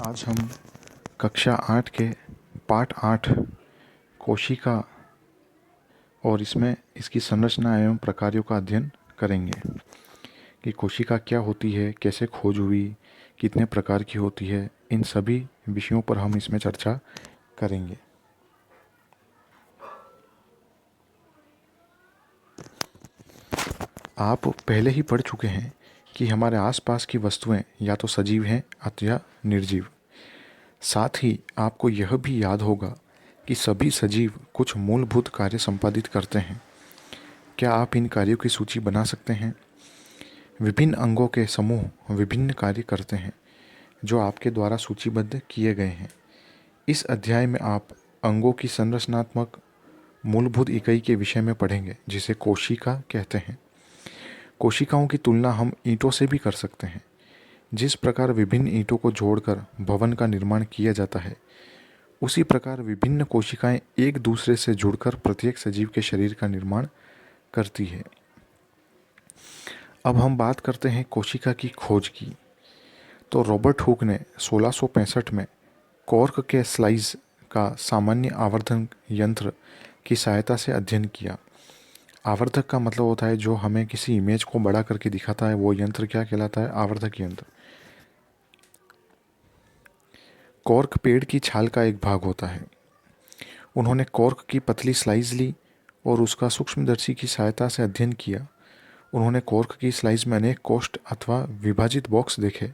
आज हम कक्षा 8 के पाठ 8 कोशिका और इसमें इसकी संरचना एवं प्रकारों का अध्ययन करेंगे कि कोशिका क्या होती है, कैसे खोज हुई, कितने प्रकार की होती है। इन सभी विषयों पर हम इसमें चर्चा करेंगे। आप पहले ही पढ़ चुके हैं कि हमारे आसपास की वस्तुएं या तो सजीव हैं अथवा निर्जीव। साथ ही आपको यह भी याद होगा कि सभी सजीव कुछ मूलभूत कार्य संपादित करते हैं। क्या आप इन कार्यों की सूची बना सकते हैं? विभिन्न अंगों के समूह विभिन्न कार्य करते हैं जो आपके द्वारा सूचीबद्ध किए गए हैं। इस अध्याय में आप अंगों की संरचनात्मक मूलभूत इकाई के विषय में पढ़ेंगे जिसे कोशिका कहते हैं। कोशिकाओं की तुलना हम ईंटों से भी कर सकते हैं। जिस प्रकार विभिन्न ईंटों को जोड़कर भवन का निर्माण किया जाता है, उसी प्रकार विभिन्न कोशिकाएं एक दूसरे से जुड़कर प्रत्येक सजीव के शरीर का निर्माण करती है। अब हम बात करते हैं कोशिका की खोज की। तो रॉबर्ट हुक ने 1665 में कॉर्क के स्लाइस का सामान्य आवर्धन यंत्र की सहायता से अध्ययन किया। आवर्धक का मतलब होता है जो हमें किसी इमेज को बड़ा करके दिखाता है, वो यंत्र क्या कहलाता है? आवर्धक यंत्र। कॉर्क पेड़ की छाल का एक भाग होता है। उन्होंने कॉर्क की पतली स्लाइस ली और उसका सूक्ष्मदर्शी की सहायता से अध्ययन किया। उन्होंने कॉर्क की स्लाइस में अनेक कोष्ठ अथवा विभाजित बॉक्स देखे।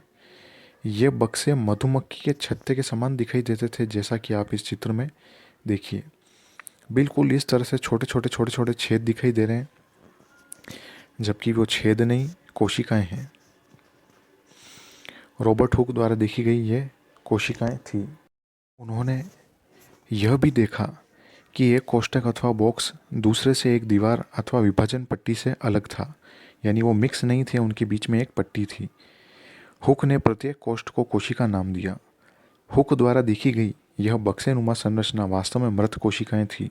ये बक्से मधुमक्खी के छत्ते के समान दिखाई देते थे, जैसा कि आप इस चित्र में देखिए। बिल्कुल इस तरह से छोटे छोटे छेद दिखाई दे रहे हैं, जबकि वो छेद नहीं, कोशिकाएं हैं। रॉबर्ट हुक द्वारा देखी गई ये कोशिकाएं थी। उन्होंने यह भी देखा कि एक कोष्ठक अथवा बॉक्स दूसरे से एक दीवार अथवा विभाजन पट्टी से अलग था, यानी वो मिक्स नहीं थे, उनके बीच में एक पट्टी थी। हुक ने प्रत्येक कोष्ठ को कोशिका नाम दिया। हुक द्वारा देखी गई यह बक्सेनुमा संरचना वास्तव में मृत कोशिकाएं थी।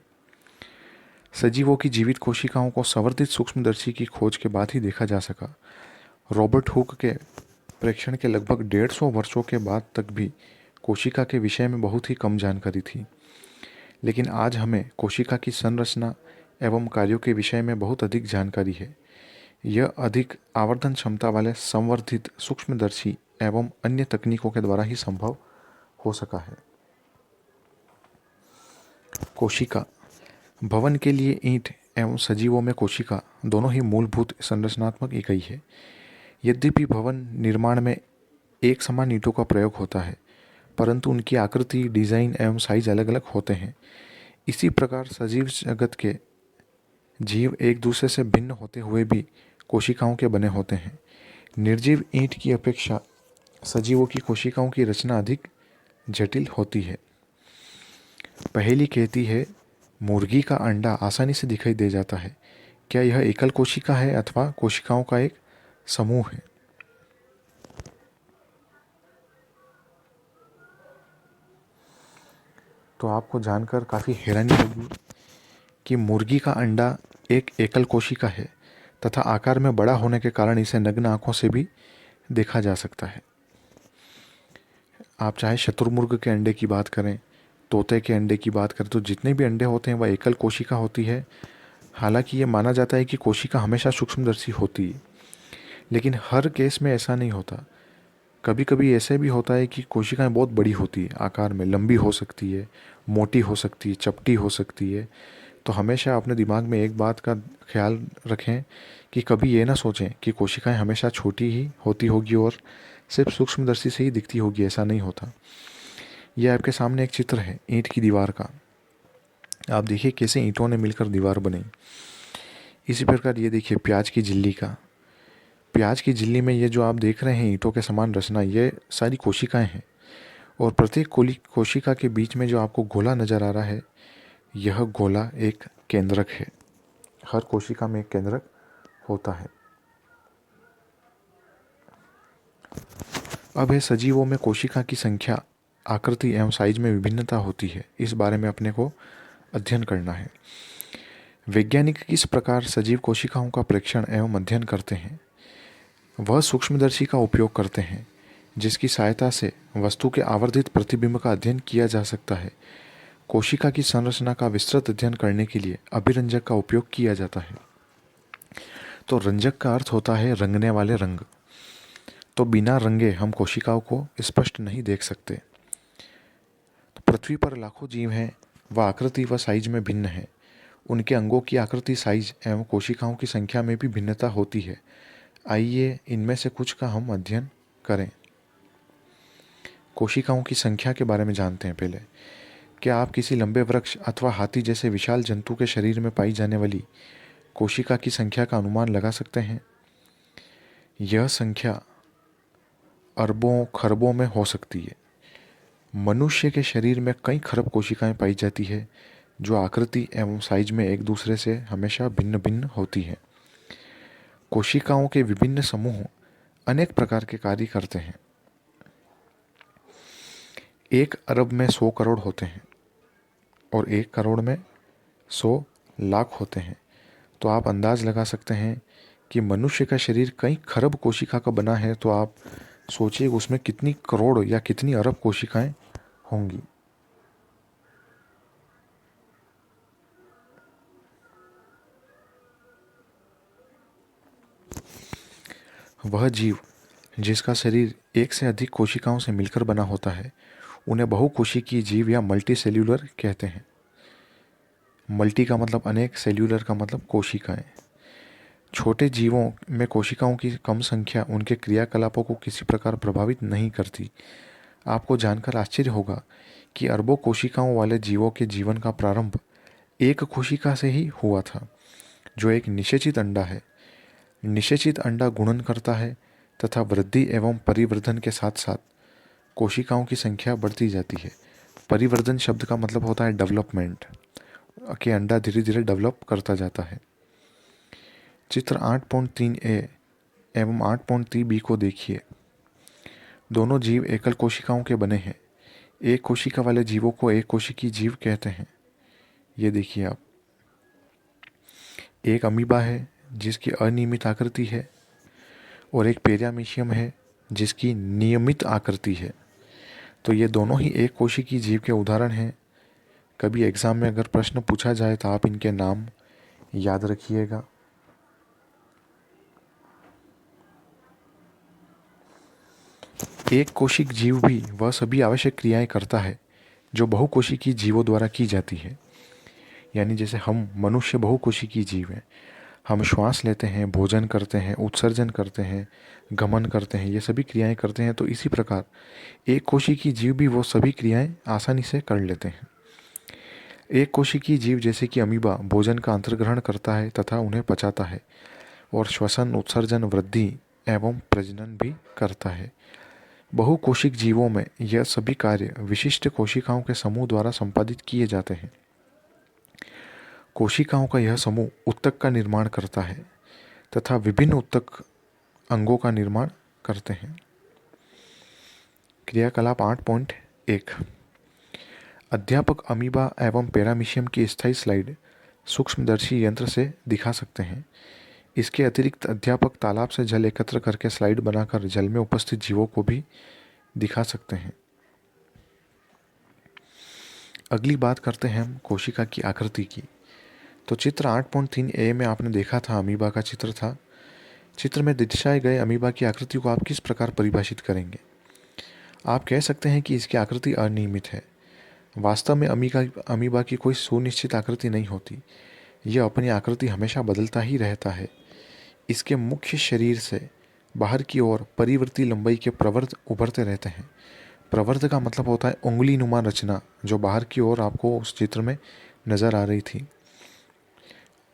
सजीवों की जीवित कोशिकाओं को संवर्धित सूक्ष्मदर्शी की खोज के बाद ही देखा जा सका। रॉबर्ट हुक के प्रेक्षण के लगभग 150 वर्षों के बाद तक भी कोशिका के विषय में बहुत ही कम जानकारी थी। लेकिन आज हमें कोशिका की संरचना एवं कार्यों के विषय में बहुत अधिक जानकारी है। यह अधिक आवर्धन क्षमता वाले संवर्धित सूक्ष्मदर्शी एवं अन्य तकनीकों के द्वारा ही संभव हो सका है। कोशिका भवन के लिए ईंट एवं सजीवों में कोशिका दोनों ही मूलभूत संरचनात्मक इकाई है। यद्यपि भवन निर्माण में एक समान ईंटों का प्रयोग होता है, परंतु उनकी आकृति, डिजाइन एवं साइज अलग अलग होते हैं। इसी प्रकार सजीव जगत के जीव एक दूसरे से भिन्न होते हुए भी कोशिकाओं के बने होते हैं। निर्जीव ईंट की अपेक्षा सजीवों की कोशिकाओं की रचना अधिक जटिल होती है। पहेली कहती है, मुर्गी का अंडा आसानी से दिखाई दे जाता है। क्या यह एकल कोशिका है अथवा कोशिकाओं का एक समूह है? तो आपको जानकर काफ़ी हैरानी होगी कि मुर्गी का अंडा एक एकल कोशिका है तथा आकार में बड़ा होने के कारण इसे नग्न आंखों से भी देखा जा सकता है। आप चाहे शतुरमुर्ग के अंडे की बात करें, तोते के अंडे की बात करें, तो जितने भी अंडे होते हैं वह एकल कोशिका होती है। हालांकि ये माना जाता है कि कोशिका हमेशा सूक्ष्मदर्शी होती है, लेकिन हर केस में ऐसा नहीं होता। कभी कभी ऐसे भी होता है कि कोशिकाएं बहुत बड़ी होती है, आकार में लंबी हो सकती है, मोटी हो सकती है, चपटी हो सकती है। तो हमेशा अपने दिमाग में एक बात का ख्याल रखें कि कभी ये ना सोचें कि कोशिकाएं हमेशा छोटी ही होती होगी और सिर्फ सूक्ष्मदर्शी से ही दिखती होगी। ऐसा नहीं होता। यह आपके सामने एक चित्र है ईंट की दीवार का। आप देखिए कैसे ईंटों ने मिलकर दीवार बनाई। इसी प्रकार ये देखिए प्याज की झिल्ली का। प्याज की झिल्ली में ये जो आप देख रहे हैं ईंटों के समान रचना, ये सारी कोशिकाएं हैं। और प्रत्येक कोशिका के बीच में जो आपको गोला नज़र आ रहा है, यह गोला एक केंद्रक है। हर कोशिका में एक केंद्रक होता है। अब है सजीवों में कोशिका की संख्या, आकृति एवं साइज में विभिन्नता होती है। इस बारे में अपने को अध्ययन करना है। वैज्ञानिक किस प्रकार सजीव कोशिकाओं का प्रेक्षण एवं अध्ययन करते हैं? वह सूक्ष्मदर्शी का उपयोग करते हैं। जिसकी सहायता से वस्तु के आवर्धित प्रतिबिंब का अध्ययन किया जा सकता है। कोशिका की संरचना का विस्तृत अध्ययन करने के लिए अभिरंजक का उपयोग किया जाता है। तो रंजक का अर्थ होता है रंगने वाले रंग। तो बिना रंगे हम कोशिकाओं को स्पष्ट नहीं देख सकते। तो पृथ्वी पर लाखों जीव हैं, वह आकृति व साइज में भिन्न है। उनके अंगों की आकृति, साइज एवं कोशिकाओं की संख्या में भी भिन्नता होती है। आइए इनमें से कुछ का हम अध्ययन करें। कोशिकाओं की संख्या के बारे में जानते हैं पहले। क्या आप किसी लंबे वृक्ष अथवा हाथी जैसे विशाल जंतु के शरीर में पाई जाने वाली कोशिका की संख्या का अनुमान लगा सकते हैं? यह संख्या अरबों खरबों में हो सकती है। मनुष्य के शरीर में कई खरब कोशिकाएं पाई जाती है, जो आकृति एवं साइज में एक दूसरे से हमेशा भिन्न भिन्न होती हैं। कोशिकाओं के विभिन्न समूह अनेक प्रकार के कार्य करते हैं। 1 अरब में 100 करोड़ होते हैं और 1 करोड़ में 100 लाख होते हैं। तो आप अंदाज लगा सकते हैं कि मनुष्य का शरीर कई खरब कोशिका का बना है। तो आप सोचिए उसमें कितनी करोड़ या कितनी अरब कोशिकाएं होंगी। वह जीव जिसका शरीर एक से अधिक कोशिकाओं से मिलकर बना होता है, उन्हें बहुकोशिकीय जीव या मल्टी सेल्यूलर कहते हैं। मल्टी का मतलब अनेक, सेल्यूलर का मतलब कोशिकाएं। छोटे जीवों में कोशिकाओं की कम संख्या उनके क्रियाकलापों को किसी प्रकार प्रभावित नहीं करती। आपको जानकर आश्चर्य होगा कि अरबों कोशिकाओं वाले जीवों के जीवन का प्रारंभ एक कोशिका से ही हुआ था, जो एक निषेचित अंडा है। निषेचित अंडा गुणन करता है तथा वृद्धि एवं परिवर्धन के साथ साथ कोशिकाओं की संख्या बढ़ती जाती है। परिवर्धन शब्द का मतलब होता है डेवलपमेंट, कि अंडा धीरे धीरे डेवलप करता जाता है। चित्र 8.3a एवं 8.3b को देखिए। दोनों जीव एकल कोशिकाओं के बने हैं। एक कोशिका वाले जीवों को एक कोशिकीय जीव कहते हैं। ये देखिए आप, एक अमीबा है जिसकी अनियमित आकृति है और एक पेरियामीशियम है जिसकी नियमित आकृति है। तो ये दोनों ही एक कोशिकीय जीव के उदाहरण हैं। कभी एग्जाम में अगर प्रश्न पूछा जाए तो आप इनके नाम याद रखिएगा। एक कोशिक जीव भी वह सभी आवश्यक क्रियाएं करता है जो बहुकोशिकीय जीवों द्वारा की जाती है। यानी जैसे हम मनुष्य बहुकोशिकीय जीव हैं, हम श्वास लेते हैं, भोजन करते हैं, उत्सर्जन करते हैं, गमन करते हैं, ये सभी क्रियाएं करते हैं। तो इसी प्रकार एक कोशिकीय जीव भी वो सभी क्रियाएं आसानी से कर लेते हैं। एक कोशिकीय जीव जैसे कि अमीबा भोजन का अंतर्ग्रहण करता है तथा उन्हें पचाता है और श्वसन, उत्सर्जन, वृद्धि एवं प्रजनन भी करता है। बहुकोशिक जीवों में यह सभी कार्य विशिष्ट कोशिकाओं के समूह द्वारा संपादित किए जाते हैं। कोशिकाओं का यह समूह ऊतक का निर्माण करता है तथा विभिन्न ऊतक अंगों का निर्माण करते हैं। क्रियाकलाप 8.1। अध्यापक अमीबा एवं पैरामीशियम की स्थायी स्लाइड सूक्ष्मदर्शी यंत्र से दिखा सकते हैं। इसके अतिरिक्त अध्यापक तालाब से जल एकत्र करके स्लाइड बनाकर जल में उपस्थित जीवों को भी दिखा सकते हैं। अगली बात करते हैं हम कोशिका की आकृति की। तो चित्र 8.3a में आपने देखा था अमीबा का चित्र था। चित्र में दर्शाए गए अमीबा की आकृति को आप किस प्रकार परिभाषित करेंगे? आप कह सकते हैं कि इसकी आकृति अनियमित है। वास्तव में अमीबा की कोई सुनिश्चित आकृति नहीं होती। यह अपनी आकृति हमेशा बदलता ही रहता है। इसके मुख्य शरीर से बाहर की ओर परिवर्ती लंबाई के प्रवर्ध उभरते रहते हैं। प्रवर्ध का मतलब होता है उंगली नुमा रचना, जो बाहर की ओर आपको उस चित्र में नजर आ रही थी।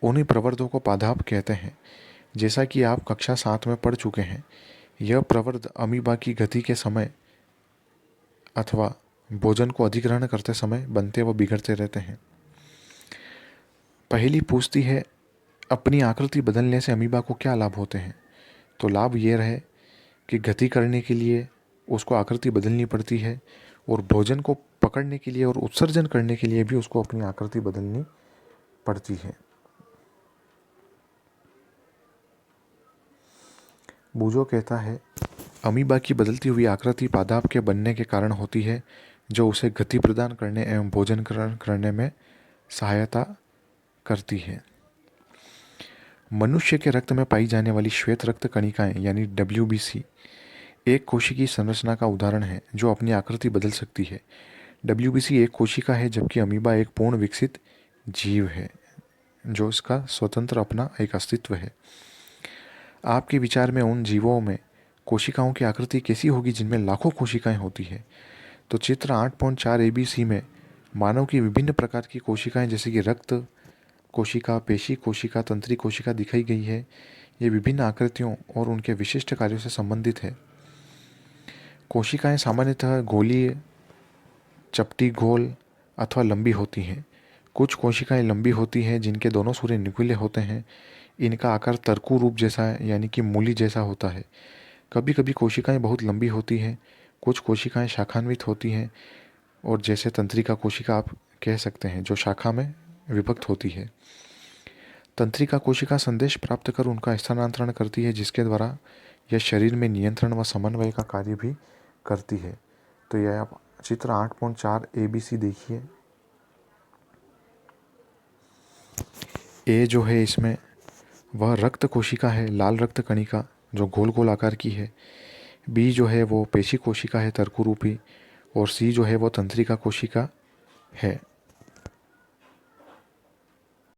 उन्हीं प्रवर्धों को पादाप कहते हैं। जैसा कि आप कक्षा 7 में पढ़ चुके हैं, यह प्रवर्ध अमीबा की गति के समय अथवा भोजन को अधिग्रहण करते समय बनते व बिगड़ते रहते हैं। पहली पूछती है, अपनी आकृति बदलने से अमीबा को क्या लाभ होते हैं? तो लाभ ये रहे कि गति करने के लिए उसको आकृति बदलनी पड़ती है और भोजन को पकड़ने के लिए और उत्सर्जन करने के लिए भी उसको अपनी आकृति बदलनी पड़ती है। बूजो कहता है अमीबा की बदलती हुई आकृति पादाप के बनने के कारण होती है, जो उसे गति प्रदान करने एवं भोजन ग्रहण करने में सहायता करती है। मनुष्य के रक्त में पाई जाने वाली श्वेत रक्त कणिकाएं यानी WBC एक कोशिकीय संरचना का उदाहरण है जो अपनी आकृति बदल सकती है। WBC एक कोशिका है, जबकि अमीबा एक पूर्ण विकसित जीव है जो इसका स्वतंत्र अपना एक अस्तित्व है। आपके विचार में उन जीवों में कोशिकाओं की आकृति कैसी होगी जिनमें लाखों कोशिकाएं होती है? तो चित्र 8.4 ABC में मानव की विभिन्न प्रकार की कोशिकाएं जैसे कि रक्त कोशिका, पेशी कोशिका, तंत्री कोशिका दिखाई गई है। ये विभिन्न आकृतियों और उनके विशिष्ट कार्यों से संबंधित है। कोशिकाएं सामान्यतः गोलीय, चपटी, गोल अथवा लंबी होती हैं। कुछ कोशिकाएं लंबी होती हैं जिनके दोनों सिरे नुकीले होते हैं। इनका आकार तरकू रूप जैसा है यानी कि मूली जैसा होता है। कभी कभी कोशिकाएं बहुत लंबी होती हैं। कुछ कोशिकाएं शाखान्वित होती हैं और जैसे तंत्रिका कोशिका आप कह सकते हैं जो शाखा में विभक्त होती है। तंत्रिका कोशिका संदेश प्राप्त कर उनका स्थानांतरण करती है, जिसके द्वारा यह शरीर में नियंत्रण व समन्वय का कार्य भी करती है। तो यह आप चित्र 8.4 ABC देखिए। ए जो है इसमें वह रक्त कोशिका है, लाल रक्त कणिका जो गोल गोल आकार की है। बी जो है वो पेशी कोशिका है, तरकू रूपी। और सी जो है वो तंत्रिका कोशिका है।